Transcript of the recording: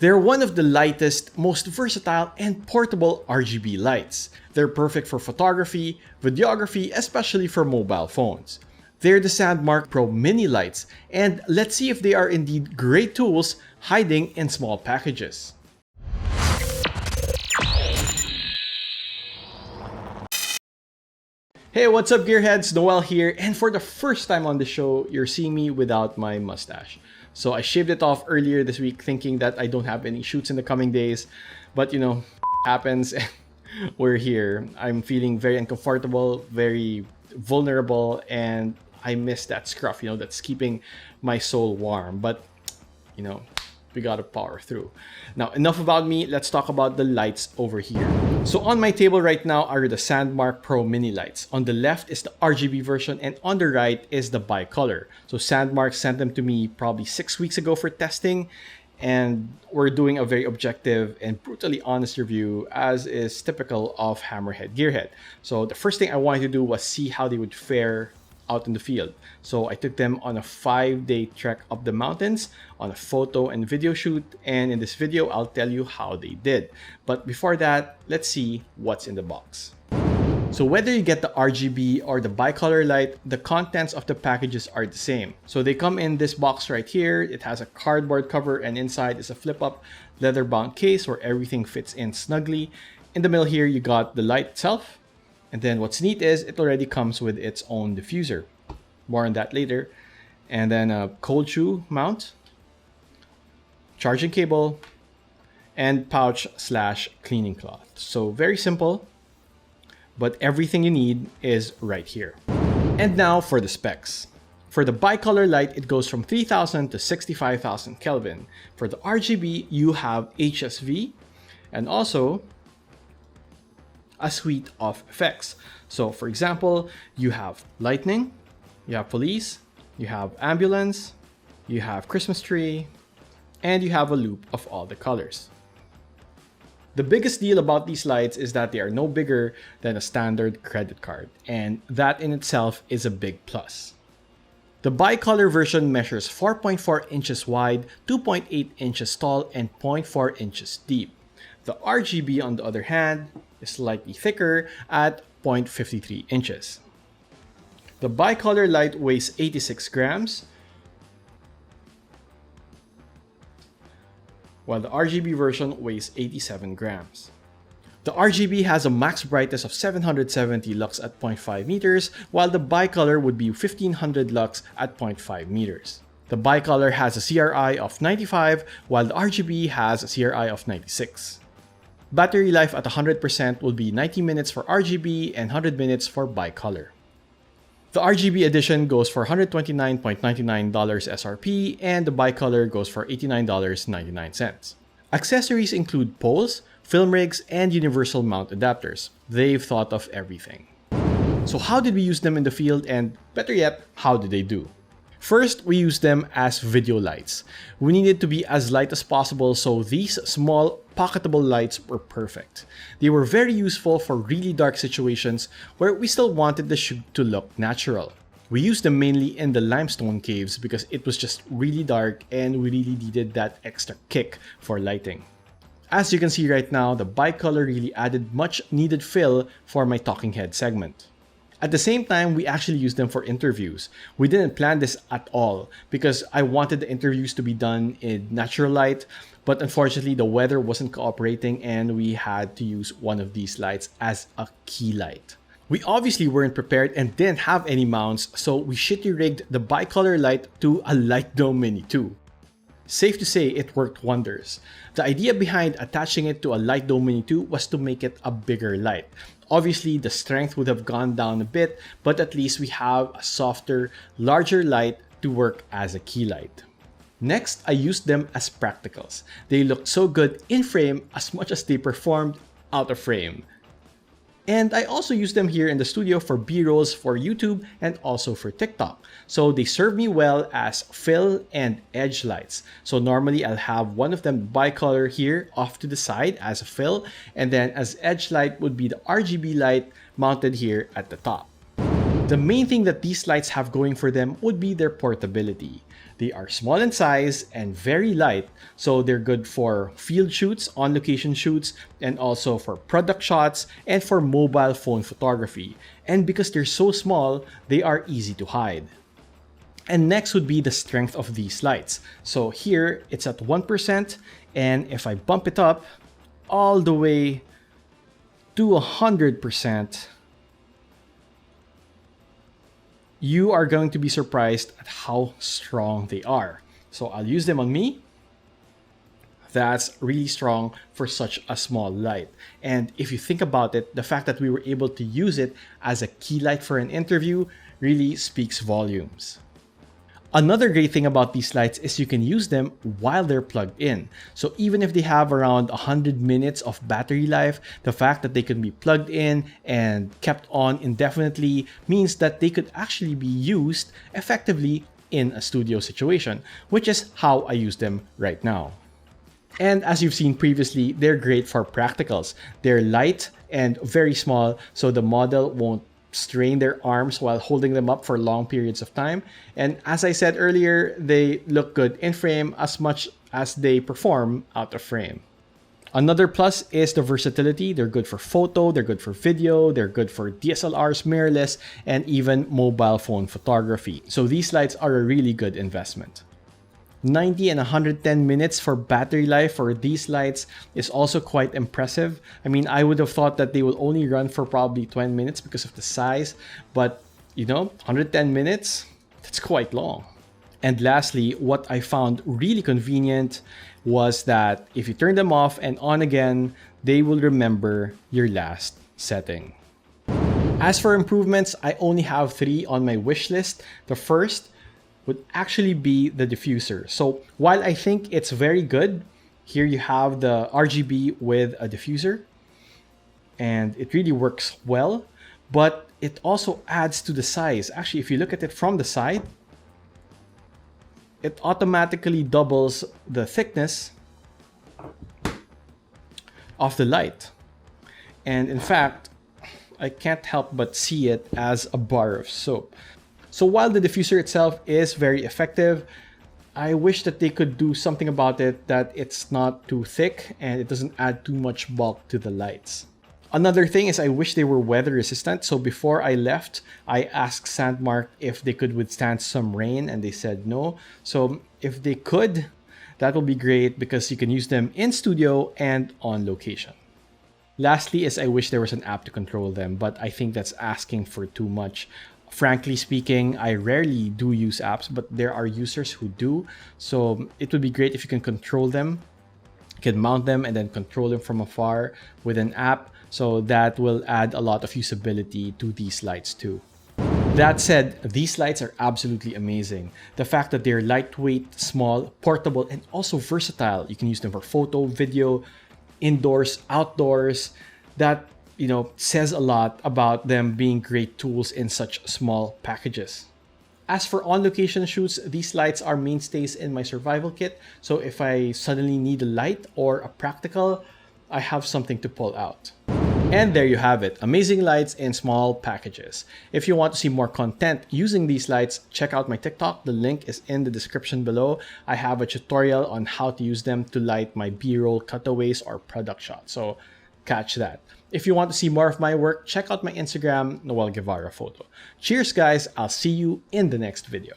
They're one of the lightest, most versatile, and portable RGB lights. They're perfect for photography, videography, especially for mobile phones. They're the Sandmarc Pro Mini Lights, and let's see if they are indeed great tools hiding in small packages. Hey, what's up gearheads? Noel here, and for the first time on the show, you're seeing me without my mustache. So I shaved it off earlier this week thinking that I don't have any shoots in the coming days, but you know, happens and we're here. I'm feeling very uncomfortable, very vulnerable, and I miss that scruff, that's keeping my soul warm, but we gotta power through. Now, enough about me, let's talk about the lights over here. So on my table right now are the Sandmarc Pro Mini Lights. On the left is the RGB version, and on the right is the bicolor. So Sandmarc sent them to me probably 6 weeks ago for testing, and we're doing a very objective and brutally honest review, as is typical of Hammerhead Gearhead. So the first thing I wanted to do was see how they would fare out in the field. So I took them on a 5-day trek up the mountains on a photo and video shoot, and in this video I'll tell you how they did. But before that, let's see what's in the box. So whether you get the RGB or the bicolor light, the contents of the packages are the same. So they come in this box right here. It has a cardboard cover, and inside is a flip-up leather-bound case where everything fits in snugly. In the middle here, you got the light itself. And then what's neat is it already comes with its own diffuser. More on that later. And then a cold shoe mount, charging cable, and pouch/cleaning cloth. So very simple, but everything you need is right here. And now for the specs. For the bicolor light, it goes from 3000 to 65,000 Kelvin. For the RGB, you have HSV and also a suite of effects. So for example, you have lightning, you have police, you have ambulance, you have Christmas tree, and you have a loop of all the colors. The biggest deal about these lights is that they are no bigger than a standard credit card, and that in itself is a big plus. The bicolor version measures 4.4 inches wide, 2.8 inches tall, and 0.4 inches deep. The RGB, on the other hand, is slightly thicker at 0.53 inches. The bicolor light weighs 86 grams, while the RGB version weighs 87 grams. The RGB has a max brightness of 770 lux at 0.5 meters, while the bicolor would be 1500 lux at 0.5 meters. The bicolor has a CRI of 95, while the RGB has a CRI of 96. Battery life at 100% will be 90 minutes for RGB and 100 minutes for bicolor. The RGB edition goes for $129.99 SRP, and the bicolor goes for $89.99. Accessories include poles, film rigs, and universal mount adapters. They've thought of everything. So how did we use them in the field, and better yet, how did they do? First, we used them as video lights. We needed to be as light as possible, so these small, pocketable lights were perfect. They were very useful for really dark situations where we still wanted the shoot to look natural. We used them mainly in the limestone caves because it was just really dark and we really needed that extra kick for lighting. As you can see right now, the bicolor really added much needed fill for my talking head segment. At the same time, we actually used them for interviews. We didn't plan this at all because I wanted the interviews to be done in natural light, but unfortunately the weather wasn't cooperating and we had to use one of these lights as a key light. We obviously weren't prepared and didn't have any mounts, so we shitty rigged the bicolor light to a Light Dome Mini 2. Safe to say it worked wonders. The idea behind attaching it to a Light Dome Mini 2 was to make it a bigger light. Obviously, the strength would have gone down a bit, but at least we have a softer, larger light to work as a key light. Next, I used them as practicals. They looked so good in frame as much as they performed out of frame. And I also use them here in the studio for B-rolls for YouTube and also for TikTok. So they serve me well as fill and edge lights. So normally I'll have one of them bicolor here off to the side as a fill, and then as edge light would be the RGB light mounted here at the top. The main thing that these lights have going for them would be their portability. They are small in size and very light, so they're good for field shoots, on-location shoots, and also for product shots and for mobile phone photography. And because they're so small, they are easy to hide. And next would be the strength of these lights. So here it's at 1%, and if I bump it up all the way to 100%, you are going to be surprised at how strong they are. So I'll use them on me. That's really strong for such a small light. And if you think about it, the fact that we were able to use it as a key light for an interview really speaks volumes. Another great thing about these lights is you can use them while they're plugged in. So even if they have around 100 minutes of battery life, the fact that they can be plugged in and kept on indefinitely means that they could actually be used effectively in a studio situation, which is how I use them right now. And as you've seen previously, they're great for practicals. They're light and very small, so the model won't strain their arms while holding them up for long periods of time. And as I said earlier, they look good in frame as much as they perform out of frame. Another plus is the versatility. They're good for photo, they're good for video, they're good for DSLRs, mirrorless, and even mobile phone photography. So these lights are a really good investment. 90 and 110 minutes for battery life for these lights is also quite impressive. I mean, I would have thought that they will only run for probably 20 minutes because of the size, but 110 minutes, that's quite long. And lastly, what I found really convenient was that if you turn them off and on again, they will remember your last setting. As for improvements, I only have 3 on my wish list. The first would actually be the diffuser. So while I think it's very good, here you have the RGB with a diffuser, and it really works well, but it also adds to the size. Actually, if you look at it from the side, it automatically doubles the thickness of the light. And in fact, I can't help but see it as a bar of soap. So while the diffuser itself is very effective, I wish that they could do something about it, that it's not too thick and it doesn't add too much bulk to the lights. Another thing is I wish they were weather resistant. So before I left, I asked Sandmarc if they could withstand some rain, and they said no. So if they could, that will be great because you can use them in studio and on location. Lastly is I wish there was an app to control them, but I think that's asking for too much. Frankly speaking, I rarely do use apps, but there are users who do. So it would be great if you can control them. You can mount them and then control them from afar with an app. So that will add a lot of usability to these lights too. That said, these lights are absolutely amazing. The fact that they're lightweight, small, portable, and also versatile. You can use them for photo, video, indoors, outdoors. That says a lot about them being great tools in such small packages. As for on-location shoots, these lights are mainstays in my survival kit. So if I suddenly need a light or a practical, I have something to pull out. And there you have it, amazing lights in small packages. If you want to see more content using these lights, check out my TikTok. The link is in the description below. I have a tutorial on how to use them to light my B-roll cutaways or product shots. So catch that. If you want to see more of my work, check out my Instagram, Noel Guevara Photo. Cheers guys, I'll see you in the next video.